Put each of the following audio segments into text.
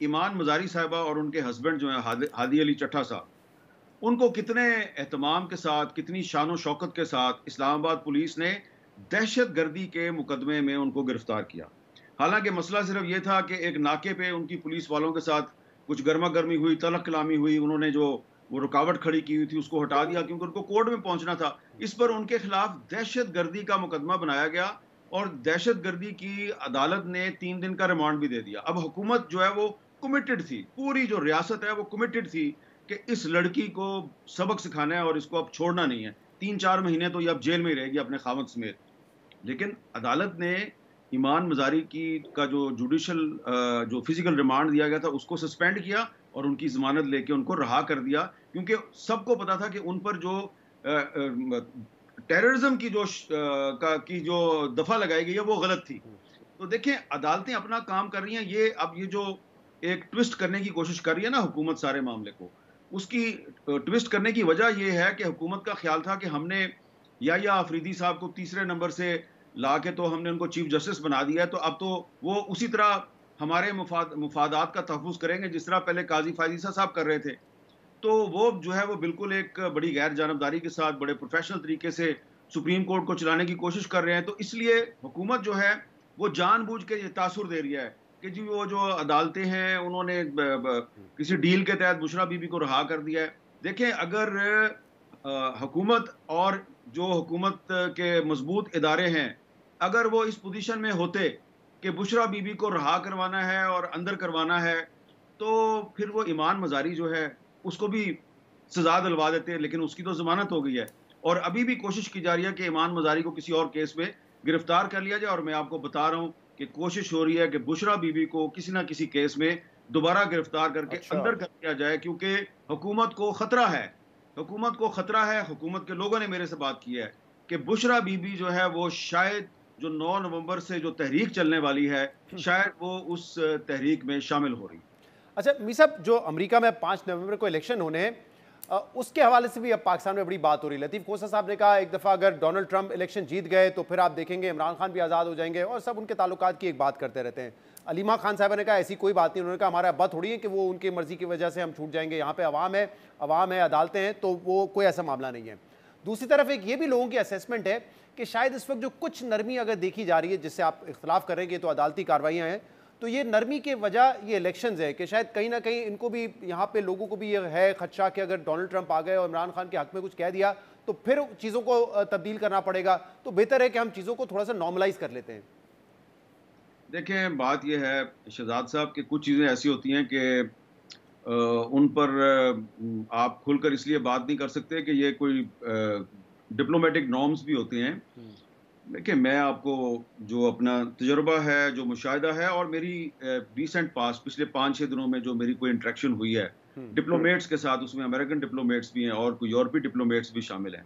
ایمان مزاری صاحبہ اور ان کے ہسبینڈ جو ہیں ہادی علی چٹھا صاحب, ان کو کتنے اہتمام کے ساتھ, کتنی شان و شوکت کے ساتھ اسلام آباد پولیس نے دہشت گردی کے مقدمے میں ان کو گرفتار کیا. حالانکہ مسئلہ صرف یہ تھا کہ ایک ناکے پہ ان کی پولیس والوں کے ساتھ کچھ گرما گرمی ہوئی, تلخ کلامی ہوئی, انہوں نے جو وہ رکاوٹ کھڑی کی ہوئی تھی اس کو ہٹا دیا کیونکہ ان کو کورٹ میں پہنچنا تھا. اس پر ان کے خلاف دہشت گردی کا مقدمہ بنایا گیا اور دہشت گردی کی عدالت نے 3 دن کا ریمانڈ بھی دے دیا. اب حکومت جو ہے وہ کمیٹڈ تھی, پوری جو ریاست ہے وہ کمیٹڈ تھی کہ اس لڑکی کو سبق سکھانا ہے اور اس کو اب چھوڑنا نہیں ہے. 3-4 مہینے تو یہ اب جیل میں ہی رہے گی اپنے خاوند سمیت. لیکن عدالت نے ایمان مزاری کا جو جوڈیشل جو فزیکل ریمانڈ دیا گیا تھا اس کو سسپینڈ کیا اور ان کی ضمانت لے کے ان کو رہا کر دیا, کیونکہ سب کو پتا تھا کہ ان پر جو ٹیررزم کی جو دفعہ لگائی گئی ہے وہ غلط تھی. تو دیکھیں عدالتیں اپنا کام کر رہی ہیں. یہ جو ایک ٹوسٹ کرنے کی کوشش کر رہی ہے نا حکومت سارے معاملے کو, اس کی ٹوسٹ کرنے کی وجہ یہ ہے کہ حکومت کا خیال تھا کہ ہم نے یا آفریدی صاحب کو تیسرے نمبر سے لا کے تو ہم نے ان کو چیف جسٹس بنا دیا ہے, تو اب تو وہ اسی طرح ہمارے مفادات کا تحفظ کریں گے جس طرح پہلے قاضی فائزہ صاحب کر رہے تھے. تو وہ جو ہے وہ بالکل ایک بڑی غیر جانبداری کے ساتھ بڑے پروفیشنل طریقے سے سپریم کورٹ کو چلانے کی کوشش کر رہے ہیں. تو اس لیے حکومت جو ہے وہ جان بوجھ کے یہ تاثر دے رہی ہے کہ جی وہ جو عدالتیں ہیں انہوں نے کسی ڈیل کے تحت بشرا بی بی کو رہا کر دیا ہے. دیکھیں اگر حکومت اور جو حکومت کے مضبوط ادارے ہیں اگر وہ اس پوزیشن میں ہوتے کہ بشرا بی بی کو رہا کروانا ہے اور اندر کروانا ہے تو پھر وہ ایمان مزاری جو ہے اس کو بھی سزا دلوا دیتے, لیکن اس کی تو ضمانت ہو گئی ہے. اور ابھی بھی کوشش کی جا رہی ہے کہ ایمان مزاری کو کسی اور کیس میں گرفتار کر لیا جائے, اور میں آپ کو بتا رہا ہوں کہ کوشش ہو رہی ہے کہ بشرا بی بی کو کسی نہ کسی کیس میں دوبارہ گرفتار کر کے اندر کر دیا جائے, کیونکہ حکومت کو خطرہ ہے. حکومت کے لوگوں نے میرے سے بات کی ہے کہ بشرا بی بی جو ہے وہ شاید جو 9 نومبر سے جو تحریک چلنے والی ہے شاید وہ اس تحریک میں شامل ہو رہی. اچھا می صاحب, جو امریکہ میں 5 نومبر کو الیکشن ہونے ہیں اس کے حوالے سے بھی اب پاکستان میں بڑی بات ہو رہی ہے. لطیف کوسا صاحب نے کہا ایک دفعہ اگر ڈونلڈ ٹرمپ الیکشن جیت گئے تو پھر آپ دیکھیں گے عمران خان بھی آزاد ہو جائیں گے, اور سب ان کے تعلقات کی ایک بات کرتے رہتے ہیں. علیمہ خان صاحبہ نے کہا ایسی کوئی بات نہیں, انہوں نے کہا ہمارا ابا تھوڑی ہے کہ وہ ان کی مرضی کی وجہ سے ہم چھوٹ جائیں گے, یہاں پہ عوام ہے عدالتیں ہیں, تو وہ کوئی ایسا معاملہ نہیں ہے. دوسری طرف ایک یہ بھی لوگوں کی اسیسمنٹ ہے کہ شاید اس وقت جو کچھ نرمی اگر دیکھی جا رہی ہے جس سے آپ اختلاف کریں گے تو عدالتی کارروائیاں ہیں, تو یہ نرمی کے وجہ یہ الیکشنز ہے کہ شاید کہیں نہ کہیں ان کو بھی یہاں پہ لوگوں کو بھی یہ ہے خدشہ کہ اگر ڈونلڈ ٹرمپ آ گئے اور عمران خان کے حق میں کچھ کہہ دیا تو پھر چیزوں کو تبدیل کرنا پڑے گا, تو بہتر ہے کہ ہم چیزوں کو تھوڑا سا نارملائز کر لیتے ہیں. دیکھیں بات یہ ہے شہزاد صاحب کہ کچھ چیزیں ایسی ہوتی ہیں کہ ان پر آپ کھل کر اس لیے بات نہیں کر سکتے کہ یہ کوئی ڈپلومیٹک نارمز بھی ہوتے ہیں. دیکھیں میں آپ کو جو اپنا تجربہ ہے, جو مشاہدہ ہے, اور میری ریسنٹ پاس پچھلے 5-6 دنوں میں جو میری کوئی انٹریکشن ہوئی ہے ڈپلومیٹس کے ساتھ, اس میں امریکن ڈپلومیٹس بھی ہیں اور کوئی یورپی ڈپلومیٹس بھی شامل ہیں,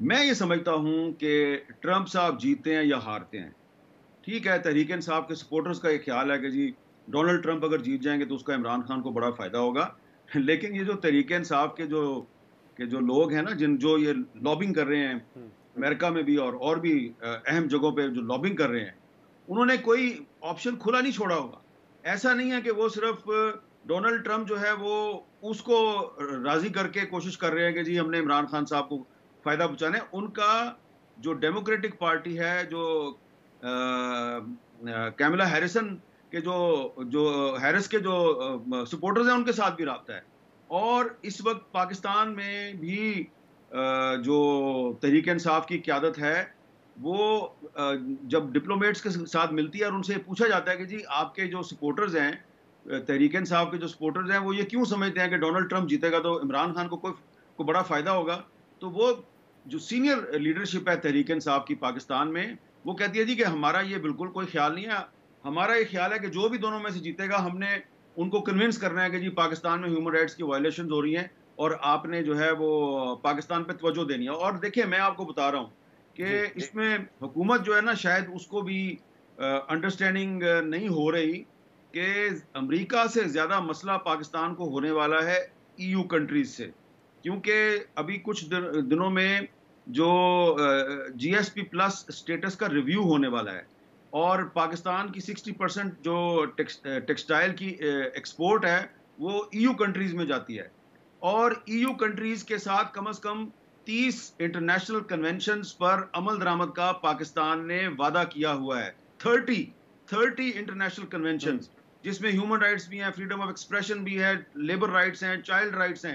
میں یہ سمجھتا ہوں کہ ٹرمپ صاحب جیتے ہیں یا ہارتے ہیں, ٹھیک ہے تحریک انصاف کے سپورٹرز کا یہ خیال ہے کہ جی ڈونلڈ ٹرمپ اگر جیت جائیں گے تو اس کا عمران خان کو بڑا فائدہ ہوگا. لیکن یہ جو تحریک انصاف کے جو لوگ ہیں نا, جو یہ لابنگ کر رہے ہیں امریکہ میں بھی اور بھی اہم جگہوں پہ جو لابنگ کر رہے ہیں, انہوں نے کوئی آپشن کھلا نہیں چھوڑا ہوگا. ایسا نہیں ہے کہ وہ صرف ڈونلڈ ٹرمپ جو ہے وہ اس کو راضی کر کے کوشش کر رہے ہیں کہ جی ہم نے عمران خان صاحب کو فائدہ پہنچانا ہے. ان کا جو ڈیموکریٹک پارٹی ہے, جو کیملا ہیرسن کے جو ہیرس کے جو سپورٹرز ہیں ان کے ساتھ بھی رابطہ ہے. اور اس وقت پاکستان میں بھی جو تحریک انصاف کی قیادت ہے وہ جب ڈپلومیٹس کے ساتھ ملتی ہے اور ان سے پوچھا جاتا ہے کہ جی آپ کے جو سپورٹرز ہیں, تحریک انصاف کے جو سپورٹرز ہیں, وہ یہ کیوں سمجھتے ہیں کہ ڈونلڈ ٹرمپ جیتے گا تو عمران خان کو بڑا فائدہ ہوگا, تو وہ جو سینئر لیڈرشپ ہے تحریک انصاف کی پاکستان میں وہ کہتی ہے جی کہ ہمارا یہ بالکل کوئی خیال نہیں ہے. ہمارا یہ خیال ہے کہ جو بھی دونوں میں سے جیتے گا ہم نے ان کو کنونس کرنا ہے کہ جی پاکستان میں ہیومن رائٹس کی وائلیشنز ہو رہی ہیں اور آپ نے جو ہے وہ پاکستان پہ توجہ دینی ہے. اور دیکھیں میں آپ کو بتا رہا ہوں کہ اس میں حکومت جو ہے نا شاید اس کو بھی انڈرسٹینڈنگ نہیں ہو رہی کہ امریکہ سے زیادہ مسئلہ پاکستان کو ہونے والا ہے EU کنٹریز سے, کیونکہ ابھی کچھ دنوں میں جو GSP پلس اسٹیٹس کا ریویو ہونے والا ہے, اور پاکستان کی 60% جو ٹیکسٹائل کی ایکسپورٹ ہے وہ EU کنٹریز میں جاتی ہے، اور EU کنٹریز کے ساتھ کم از کم 30 انٹرنیشنل کنونشنز پر عمل درآمد کا پاکستان نے وعدہ کیا ہوا ہے. 30 انٹرنیشنل کنونشنز جس میں ہیومن رائٹس بھی ہیں، فریڈم آف ایکسپریشن بھی ہے، لیبر رائٹس ہیں، چائلڈ رائٹس ہیں.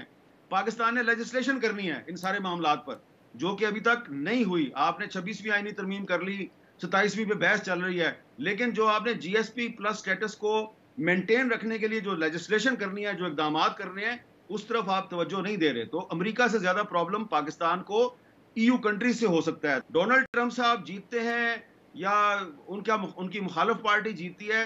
پاکستان نے لیجسلیشن کرنی ہے ان سارے معاملات پر، جو کہ ابھی تک نہیں ہوئی. آپ نے 26ویں آئینی ترمیم کر لی، 27ویں پہ بحث چل رہی ہے، لیکن جو آپ نے GSP پلس سٹیٹس کو مینٹین رکھنے کے لیے جو لیجسلیشن کرنی ہے، جو اقدامات کرنے ہیں، اس طرف آپ توجہ نہیں دے رہے. تو امریکہ سے زیادہ پرابلم پاکستان کو EU کنٹری سے ہو سکتا ہے. ڈونلڈ ٹرمپ صاحب جیتتے ہیں یا ان کی مخالف پارٹی جیتی ہے،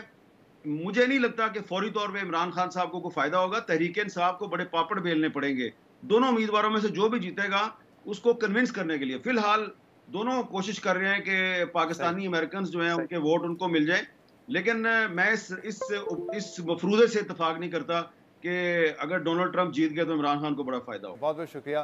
مجھے نہیں لگتا کہ فوری طور پہ عمران خان صاحب کو کوئی فائدہ ہوگا. تحریک انصاف کو بڑے پاپڑ بیلنے پڑیں گے. دونوں امیدواروں میں سے جو بھی جیتے گا اس کو کنونس کرنے کے لیے فی الحال دونوں کوشش کر رہے ہیں کہ پاکستانی امریکنز جو ہیں ان کے ووٹ ان کو مل جائیں. لیکن میں اس مفروضے سے اتفاق نہیں کرتا کہ اگر ڈونلڈ ٹرمپ جیت گیا تو عمران خان کو بڑا فائدہ ہو. بہت بہت شکریہ.